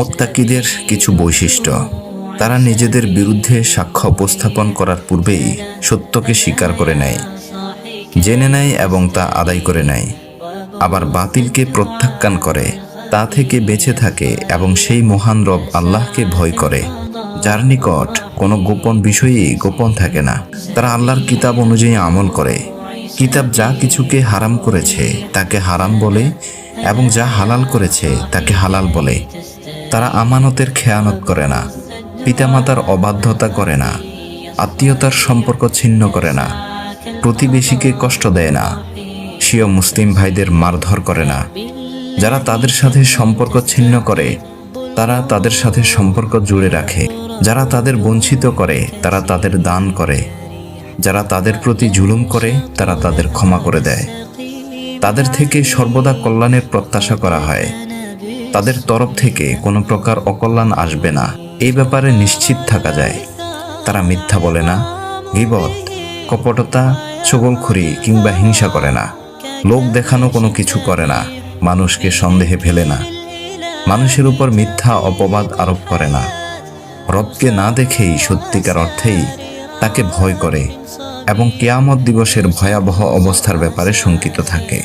মুত্তাকিদের কিছু বৈশিষ্ট্য। তারা নিজেদের বিরুদ্ধে সাক্ষ্য উপস্থাপন করার পূর্বেই সত্যকে স্বীকার করে নেয়, জেনে নেয় এবং তা আদায় করে নেয়। আবার বাতিলকে প্রত্যাখ্যান করে, তা থেকে বেঁচে থাকে এবং সেই মহান রব আল্লাহকে ভয় করে, যার নিকট কোনো গোপন বিষয়ই গোপন থাকে না। তারা আল্লাহর কিতাব অনুযায়ী আমল করে। কিতাব যা কিছুকে হারাম করেছে তাকে হারাম বলে এবং যা হালাল করেছে তাকে হালাল বলে। তারা আমানতের খেয়ানত করে না, পিতামাতার অবাধ্যতা করে না, আত্মীয়তার সম্পর্ক ছিন্ন করে না, প্রতিবেশীকে কষ্ট দেয় না, স্বীয় মুসলিম ভাইদের মারধর করে না। যারা তাদের সাথে সম্পর্ক ছিন্ন করে তারা তাদের সাথে সম্পর্ক জুড়ে রাখে। যারা তাদের বঞ্চিত করে তারা তাদের দান করে। যারা তাদের প্রতি জুলুম করে তারা তাদের ক্ষমা করে দেয়। তাদের থেকে সর্বদা কল্যাণের প্রত্যাশা করা হয়। তাদের তরফ থেকে কোনো প্রকার অকল্যাণ আসবে না, এই ব্যাপারে নিশ্চিত থাকা যায়। তারা মিথ্যা বলে না, গীবত, কপটতা, চগলখড়ি কিংবা হিংসা করে না, লোক দেখানো কোনো কিছু করে না, মানুষকে সন্দেহে ফেলে না, মানুষের উপর মিথ্যা অপবাদ আরোপ করে না, রবকে না দেখেই সত্যিকার অর্থেই তাকে ভয় করে এবং কিয়ামত দিবসের ভয়াবহ অবস্থার ব্যাপারে শঙ্কিত থাকে।